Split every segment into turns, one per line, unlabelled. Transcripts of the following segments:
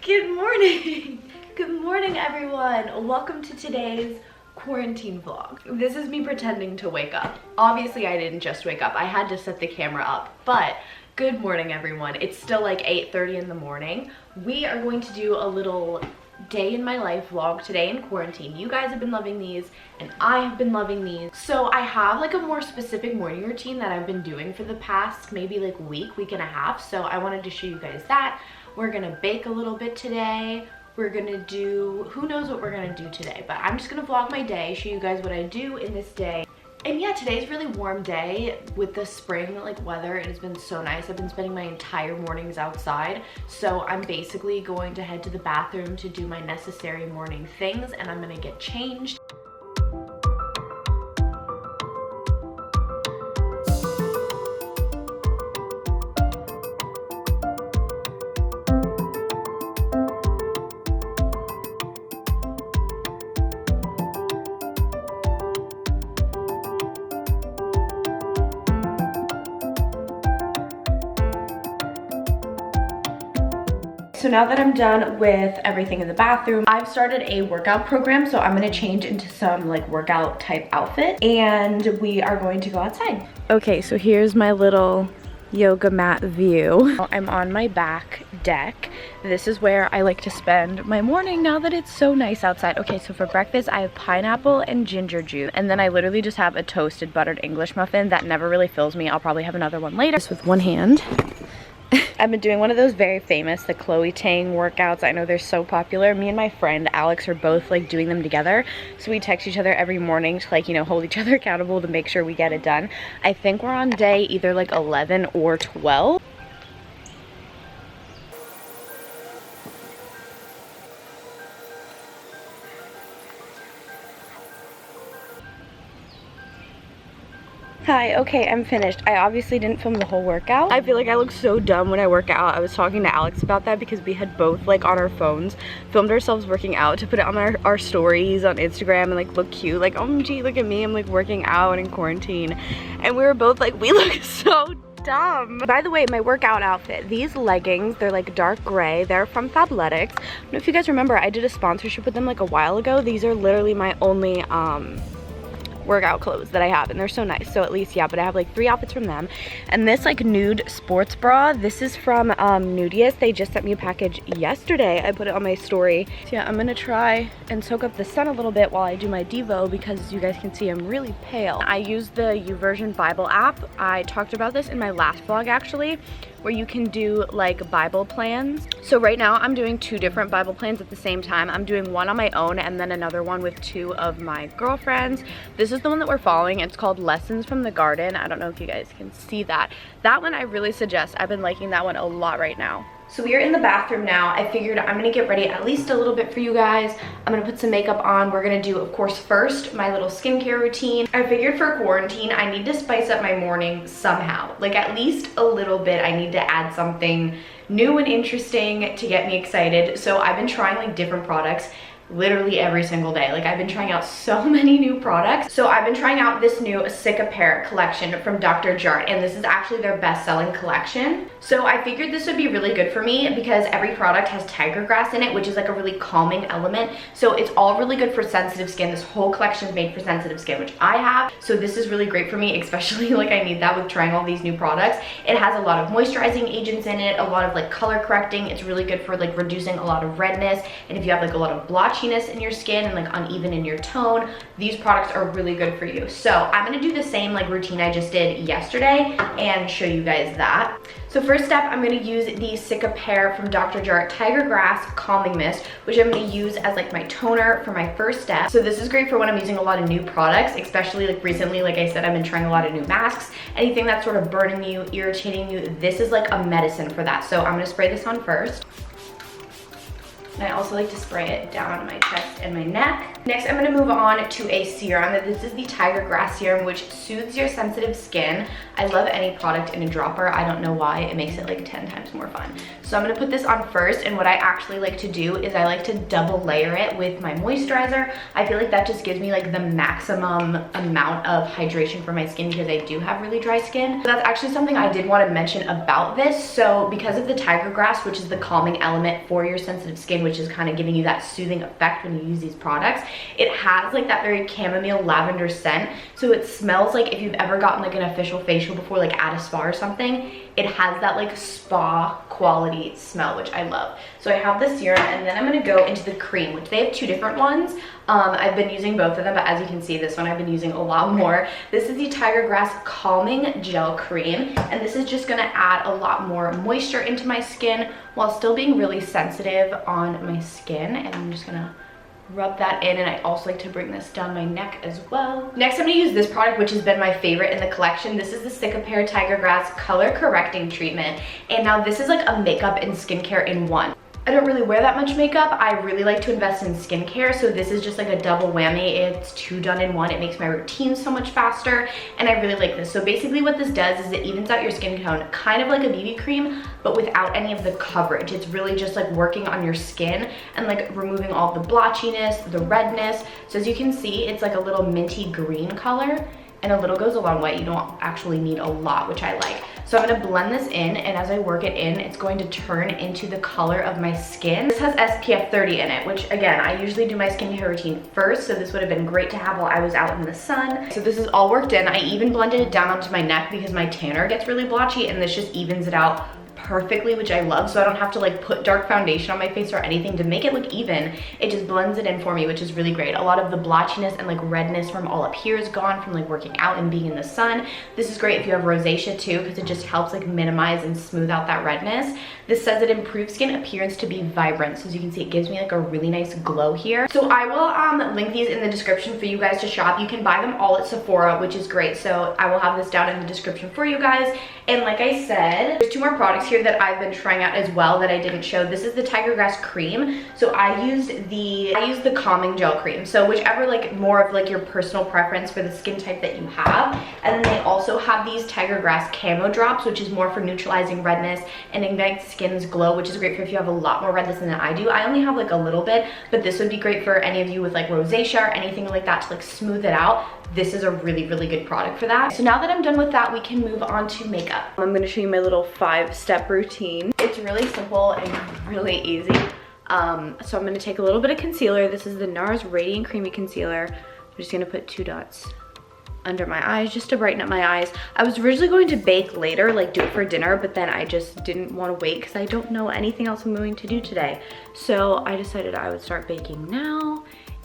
Good morning. Good morning, everyone. Welcome to today's quarantine vlog. This is me pretending to wake up. Obviously, I didn't just wake up. I had to set the camera up, but good morning, everyone. It's still like 8:30 in the morning. We are going to do a little day in my life vlog today in quarantine. You guys have been loving these and I have been loving these. So I have like a more specific morning routine that I've been doing for the past maybe like week and a half. So I wanted to show you guys that. We're gonna bake a little bit today. We're gonna do, who knows what we're gonna do today, but I'm just gonna vlog my day, show you guys what I do in this day. And yeah, today's a really warm day with the spring like weather. It has been so nice. I've been spending my entire mornings outside. So I'm basically going to head to the bathroom to do my necessary morning things, and I'm gonna get changed. So now that I'm done with everything in the bathroom, I've started a workout program. So I'm gonna change into some like workout type outfit and we are going to go outside. Okay, so here's my little yoga mat view. I'm on my back deck. This is where I like to spend my morning now that it's so nice outside. Okay, so for breakfast, I have pineapple and ginger juice. And then I literally just have a toasted buttered English muffin that never really fills me. I'll probably have another one later. Just with one hand. I've been doing one of those very famous, the Chloe Tang workouts. I know they're so popular. Me and my friend Alex are both like doing them together. So we text each other every morning to like, you know, hold each other accountable to make sure we get it done. I think we're on day either like 11 or 12. Hi, okay, I'm finished. I obviously didn't film the whole workout. I feel like I look so dumb when I work out. I was talking to Alex about that because we had both like on our phones filmed ourselves working out to put it on our stories on Instagram and like look cute. Like, OMG, look at me, I'm like working out in quarantine. And we were both like, we look so dumb. By the way, my workout outfit, these leggings, they're like dark gray. They're from Fabletics. I don't know if you guys remember, I did a sponsorship with them like a while ago. These are literally my only workout clothes that I have, and they're so nice. So at least, yeah, but I have like 3 outfits from them. And this like nude sports bra, this is from Nudius. They just sent me a package yesterday. I put it on my story. So yeah, I'm gonna try and soak up the sun a little bit while I do my Devo because as you guys can see, I'm really pale. I use the YouVersion Bible app. I talked about this in my last vlog actually, where you can do like Bible plans. So right now I'm doing 2 different Bible plans at the same time. I'm doing one on my own and then another one with 2 of my girlfriends. This is the one that we're following. It's called Lessons from the Garden. I don't know if you guys can see that. That one I really suggest. I've been liking that one a lot right now. So we are in the bathroom now. I figured I'm gonna get ready at least a little bit for you guys. I'm gonna put some makeup on. We're gonna do, of course, first my little skincare routine. I figured for quarantine, I need to spice up my morning somehow. Like at least a little bit, I need to add something new and interesting to get me excited. So I've been trying like different products literally every single day. Like I've been trying out so many new products. So I've been trying out this new Sick Appear collection from Dr. Jart, and this is actually their best-selling collection. So I figured this would be really good for me because every product has tiger grass in it, which is like a really calming element. So it's all really good for sensitive skin. This whole collection is made for sensitive skin, which I have. So this is really great for me, especially like I need that with trying all these new products. It has a lot of moisturizing agents in it, a lot of like color correcting. It's really good for like reducing a lot of redness. And if you have like a lot of blotchiness in your skin and like uneven in your tone, these products are really good for you. So I'm gonna do the same like routine I just did yesterday and show you guys that. So first step, I'm gonna use the Sick Appear from Dr. Jart Tiger Grass Calming Mist, which I'm gonna use as like my toner for my first step. So this is great for when I'm using a lot of new products, especially like recently, like I said, I've been trying a lot of new masks. Anything that's sort of burning you, irritating you, this is like a medicine for that. So I'm gonna spray this on first. And I also like to spray it down on my chest and my neck. Next, I'm gonna move on to a serum. This is the Tiger Grass Serum, which soothes your sensitive skin. I love any product in a dropper. I don't know why, it makes it like 10 times more fun. So I'm gonna put this on first, and what I actually like to do is I like to double layer it with my moisturizer. I feel like that just gives me like the maximum amount of hydration for my skin because I do have really dry skin. So that's actually something I did want to mention about this. So because of the tiger grass, which is the calming element for your sensitive skin, which is kind of giving you that soothing effect when you use these products, it has like that very chamomile lavender scent. So it smells like if you've ever gotten like an official facial before, like at a spa or something, it has that like spa quality smell, which I love. So I have the serum, and then I'm going to go into the cream, which they have two different ones. I've been using both of them, but as you can see, this one I've been using a lot more. This is the Tiger Grass Calming Gel Cream, and this is just going to add a lot more moisture into my skin while still being really sensitive on my skin. And I'm just going to rub that in, and I also like to bring this down my neck as well. Next, I'm going to use this product, which has been my favorite in the collection. This is the Cicapair Tiger Grass Color Correcting Treatment, and now this is like a makeup and skincare in one. I don't really wear that much makeup. I really like to invest in skincare, so this is just like a double whammy. It's two done in one. It makes my routine so much faster, and I really like this. So basically what this does is it evens out your skin tone, kind of like a BB cream, but without any of the coverage. It's really just like working on your skin and like removing all the blotchiness, the redness. So as you can see, it's like a little minty green color, and a little goes a long way. You don't actually need a lot, which I like. So I'm gonna blend this in, and as I work it in, it's going to turn into the color of my skin. This has SPF 30 in it, which again, I usually do my skincare routine first, so this would have been great to have while I was out in the sun. So this is all worked in. I even blended it down onto my neck because my tanner gets really blotchy, and this just evens it out perfectly, which I love. So I don't have to like put dark foundation on my face or anything to make it look even. It just blends it in for me, which is really great. A lot of the blotchiness and like redness from all up here is gone from like working out and being in the sun. This is great if you have rosacea too, because it just helps like minimize and smooth out that redness. This says it improves skin appearance to be vibrant. So as you can see, it gives me like a really nice glow here. So I will link these in the description for you guys to shop. You can buy them all at Sephora, which is great. So I will have this down in the description for you guys. And like I said, there's two more products here that I've been trying out as well that I didn't show. This is the Tiger Grass cream. So I used the calming gel cream. So whichever like more of like your personal preference for the skin type that you have. And then they also have these Tiger Grass camo drops, which is more for neutralizing redness and ignites skin's glow, which is great for if you have a lot more redness than I do. I only have like a little bit, but this would be great for any of you with like rosacea or anything like that to like smooth it out. This is a really, really good product for that. So now that I'm done with that, we can move on to makeup. I'm gonna show you my little 5-step routine. It's really simple and really easy. So I'm gonna take a little bit of concealer. This is the NARS Radiant Creamy Concealer. I'm just gonna put 2 dots under my eyes just to brighten up my eyes. I was originally going to bake later, like do it for dinner, but then I just didn't want to wait because I don't know anything else I'm going to do today. So I decided I would start baking now,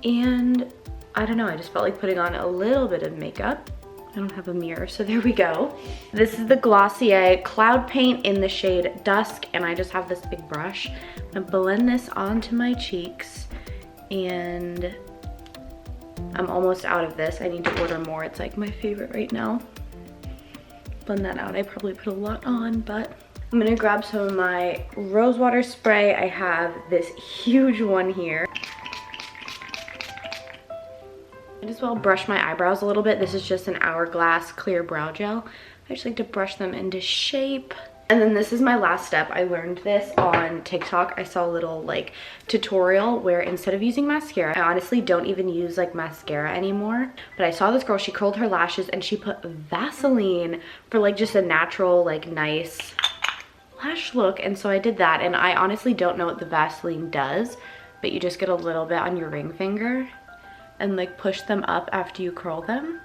and I don't know, I just felt like putting on a little bit of makeup. I don't have a mirror, so there we go. This is the Glossier Cloud Paint in the shade Dusk, and I just have this big brush. I'm gonna blend this onto my cheeks, and I'm almost out of this. I need to order more. It's like my favorite right now. Blend that out. I probably put a lot on, but I'm gonna grab some of my rose water spray. I have this huge one here. I just well brush my eyebrows a little bit. This is just an Hourglass clear brow gel. I just like to brush them into shape. And then this is my last step. I learned this on TikTok. I saw a little like tutorial where instead of using mascara, I honestly don't even use like mascara anymore. But I saw this girl, she curled her lashes and she put Vaseline for like just a natural, like nice lash look. And so I did that, and I honestly don't know what the Vaseline does, but you just get a little bit on your ring finger and like push them up after you curl them.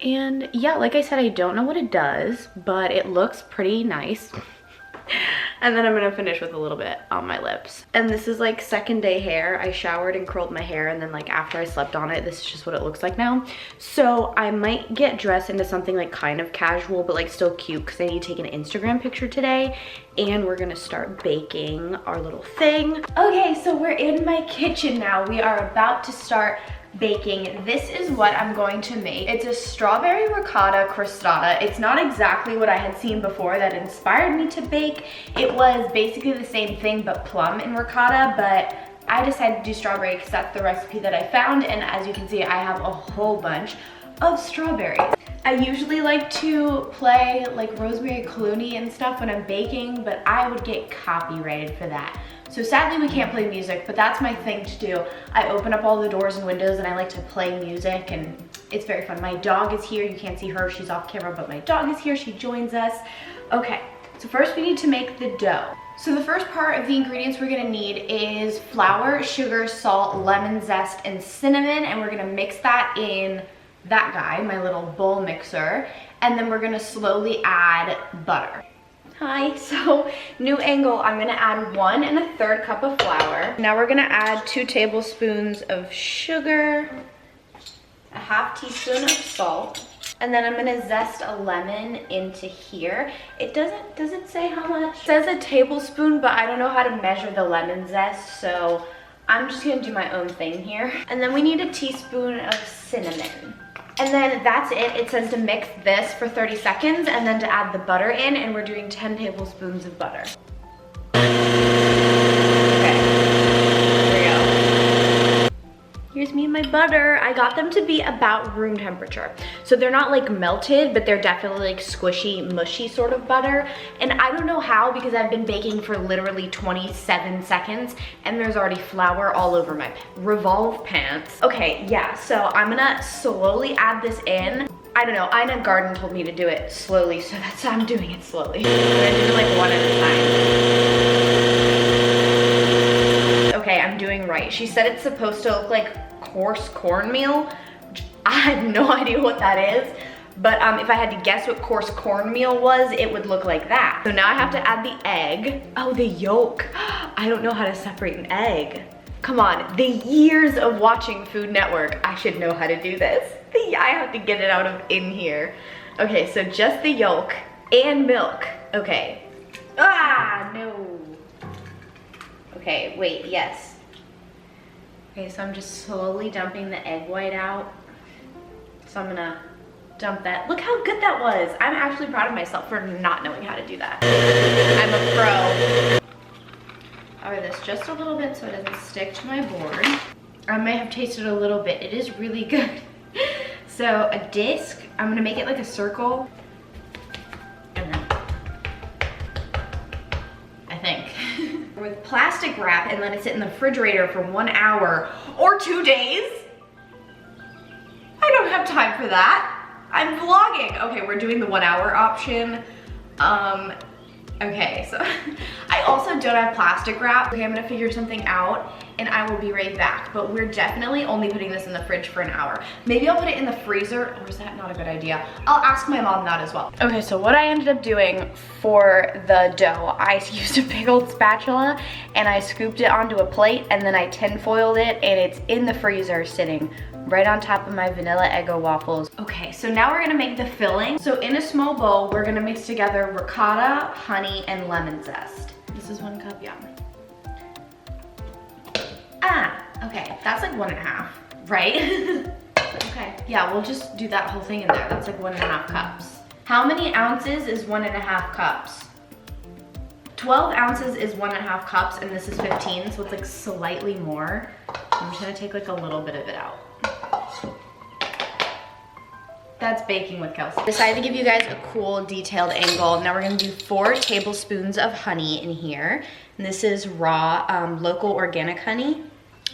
And yeah, like I said, I don't know what it does, but it looks pretty nice. And then I'm gonna finish with a little bit on my lips. And this is like second day hair. I showered and curled my hair, and then like after I slept on it, this is just what it looks like now. So I might get dressed into something like kind of casual, but like still cute, because I need to take an Instagram picture today. And we're gonna start baking our little thing. Okay, so we're in my kitchen now. We are about to start baking. This is what I'm going to make. It's a strawberry ricotta crostata. It's not exactly what I had seen before that inspired me to bake. It was basically the same thing but plum and ricotta, but I decided to do strawberry because that's the recipe that I found, and as you can see, I have a whole bunch of strawberries. I usually like to play like Rosemary Clooney and stuff when I'm baking, but I would get copyrighted for that. So sadly we can't play music, but that's my thing to do. I open up all the doors and windows and I like to play music, and it's very fun. My dog is here. You can't see her, she's off camera, but my dog is here, she joins us. Okay, so first we need to make the dough. So the first part of the ingredients we're gonna need is flour, sugar, salt, lemon zest, and cinnamon, and we're gonna mix that in that guy, my little bowl mixer, and then we're gonna slowly add butter. Hi, so new angle, I'm gonna add 1 1/3 cup of flour. Now we're gonna add 2 tablespoons of sugar, a 1/2 teaspoon of salt, and then I'm gonna zest a lemon into here. Does it say how much? It says a tablespoon, but I don't know how to measure the lemon zest, so I'm just gonna do my own thing here. And then we need a teaspoon of cinnamon. And then that's it. It says to mix this for 30 seconds and then to add the butter in, and we're doing 10 tablespoons of butter. Okay, here we go. Here's me and my butter. I got them to be about room temperature. So they're not like melted, but they're definitely like squishy, mushy sort of butter. And I don't know how, because I've been baking for literally 27 seconds and there's already flour all over my revolve pants. Okay, yeah, so I'm gonna slowly add this in. I don't know, Ina Garden told me to do it slowly, so I'm doing it slowly. I'm gonna do like 1 at a time. Okay, I'm doing right. She said it's supposed to look like coarse cornmeal. I have no idea what that is, but if I had to guess what coarse cornmeal was, it would look like that. So now I have to add the egg. Oh, the yolk. I don't know how to separate an egg. Come on, the years of watching Food Network, I should know how to do this. I have to get it out of in here. Okay, so just the yolk and milk. Okay. Ah, no. Okay, wait, yes. Okay, so I'm just slowly dumping the egg white out. So I'm gonna dump that. Look how good that was. I'm actually proud of myself for not knowing how to do that. I'm a pro. Cover this just a little bit so it doesn't stick to my board. I may have tasted a little bit. It is really good. So a disc, I'm gonna make it like a circle. And then, I think. With plastic wrap and let it sit in the refrigerator for 1 hour or 2 days. I don't have time for that. I'm vlogging. Okay, we're doing the 1 hour option. Okay, so I also don't have plastic wrap. Okay, I'm gonna figure something out and I will be right back. But we're definitely only putting this in the fridge for 1 hour. Maybe I'll put it in the freezer, or is that not a good idea? I'll ask my mom that as well. Okay, so what I ended up doing for the dough, I used a big old spatula and I scooped it onto a plate and then I tin foiled it, and it's in the freezer sitting right on top of my vanilla Eggo waffles. Okay, so now we're gonna make the filling. So in a small bowl, we're gonna mix together ricotta, honey, and lemon zest. This is 1 cup, yeah. Ah, okay, that's like 1 1/2, right? Okay, yeah, we'll just do that whole thing in there. That's like 1 1/2 cups. How many ounces is 1 1/2 cups? 12 ounces is 1 1/2 cups, and this is 15, so it's like slightly more. I'm just gonna take like a little bit of it out. That's baking with Kelsey. Decided to give you guys a cool detailed angle. Now we're gonna do 4 tablespoons of honey in here. And this is raw, local organic honey.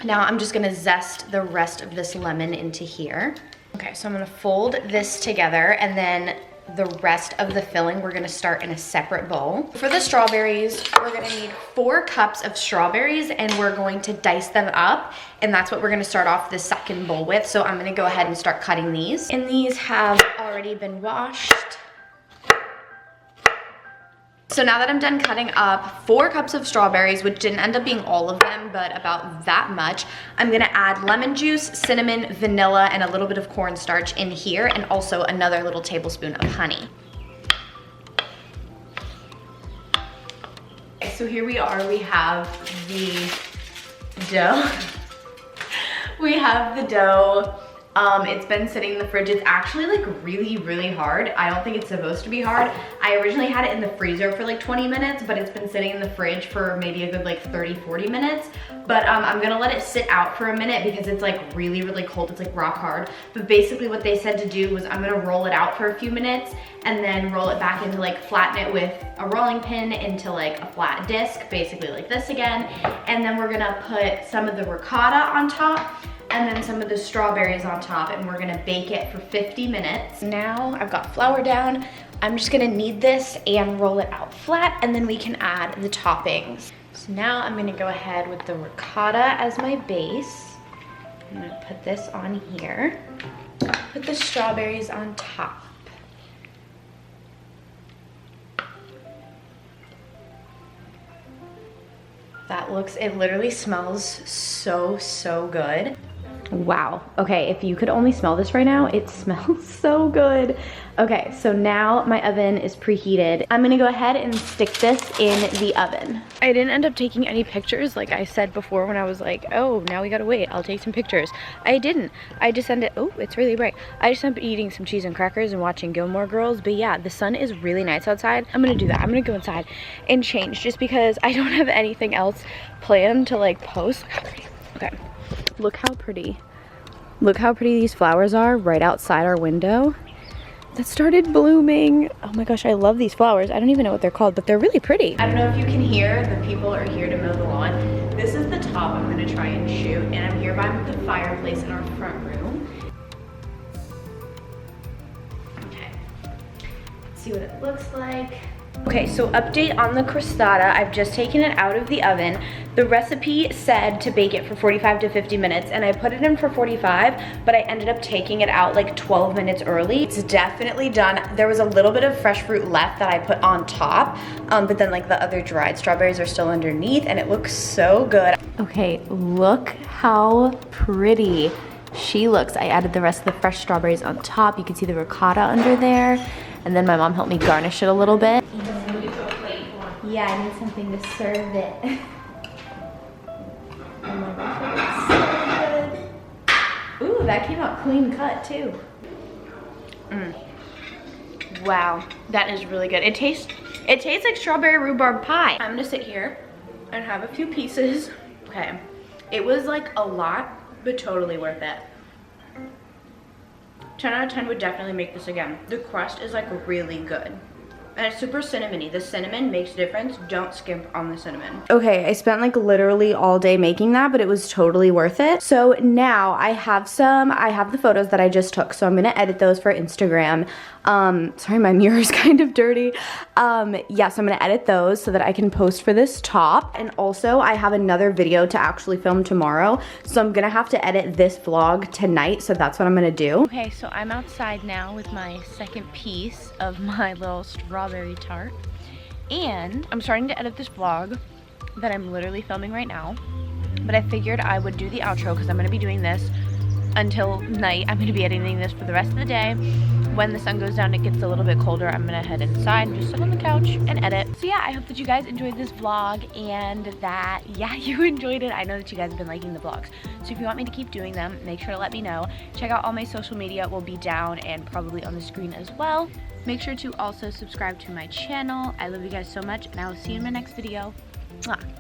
Now I'm just gonna zest the rest of this lemon into here. Okay, so I'm gonna fold this together, and then the rest of the filling we're gonna start in a separate bowl. For the strawberries, we're gonna need 4 cups of strawberries, and we're going to dice them up, and that's what we're gonna start off the second bowl with. So I'm gonna go ahead and start cutting these. And these have already been washed. So now that I'm done cutting up 4 cups of strawberries, which didn't end up being all of them, but about that much, I'm gonna add lemon juice, cinnamon, vanilla, and a little bit of cornstarch in here, and also another little tablespoon of honey. Okay, so here we are, we have the dough. We have the dough It's been sitting in the fridge. It's actually like really, really hard. I don't think it's supposed to be hard. I originally had it in the freezer for like 20 minutes, but it's been sitting in the fridge for maybe a good like 30, 40 minutes. But I'm gonna let it sit out for a minute because it's like really, really cold. It's like rock hard. But basically what they said to do was I'm gonna roll it out for a few minutes and then roll it back into like flatten it with a rolling pin into like a flat disc, basically like this again. And then we're gonna put some of the ricotta on top and then some of the strawberries on top, and we're gonna bake it for 50 minutes. Now I've got flour down. I'm just gonna knead this and roll it out flat, and then we can add the toppings. So now I'm gonna go ahead with the ricotta as my base. I'm gonna put this on here. Put the strawberries on top. That looks, it literally smells so, so good. Wow, okay, if you could only smell this right now, it smells so good. Okay, so now my oven is preheated. I'm gonna go ahead and stick this in the oven. I didn't end up taking any pictures like I said before when I was like, oh, now we gotta wait, I'll take some pictures. I didn't. I just ended, oh, it's really bright. I just ended up eating some cheese and crackers and watching Gilmore Girls, but yeah, the sun is really nice outside. I'm gonna do that. I'm gonna go inside and change just because I don't have anything else planned to like post. Okay. Look how pretty. Look how pretty these flowers are right outside our window. That started blooming. Oh my gosh, I love these flowers. I don't even know what they're called, but they're really pretty. I don't know if you can hear, the people are here to mow the lawn. This is the top I'm gonna try and shoot, and I'm here by the fireplace in our front room. Okay, let's see what it looks like. Okay, so update on the crostata. I've just taken it out of the oven. The recipe said to bake it for 45 to 50 minutes, and I put it in for 45, but I ended up taking it out like 12 minutes early. It's definitely done. There was a little bit of fresh fruit left that I put on top, but then like the other dried strawberries are still underneath, and it looks so good. Okay, look how pretty she looks. I added the rest of the fresh strawberries on top. You can see the ricotta under there. And then my mom helped me garnish it a little bit. Yeah, I need something to serve it. Oh my gosh, it looks so good. Ooh, that came out clean cut too. Wow, that is really good. It tastes like strawberry rhubarb pie. I'm gonna sit here and have a few pieces. Okay, it was like a lot, but totally worth it. 10 out of 10 would definitely make this again. The crust is like really good. And it's super cinnamony. The cinnamon makes a difference. Don't skimp on the cinnamon. Okay, I spent like literally all day making that, but it was totally worth it. So now I have the photos that I just took, so I'm gonna edit those for Instagram. Sorry, my mirror's kind of dirty. Yeah, so I'm gonna edit those so that I can post for this top. And also I have another video to actually film tomorrow, so I'm gonna have to edit this vlog tonight, so that's what I'm gonna do. Okay, so I'm outside now with my second piece of my little strawberry tart. And I'm starting to edit this vlog that I'm literally filming right now. But I figured I would do the outro because I'm gonna be doing this until night. I'm gonna be editing this for the rest of the day. When the sun goes down, it gets a little bit colder. I'm gonna head inside and just sit on the couch and edit. So yeah, I hope that you guys enjoyed this vlog and that, yeah, you enjoyed it. I know that you guys have been liking the vlogs. So if you want me to keep doing them, make sure to let me know. Check out all my social media, will be down and probably on the screen as well. Make sure to also subscribe to my channel. I love you guys so much, and I will see you in my next video. Mwah.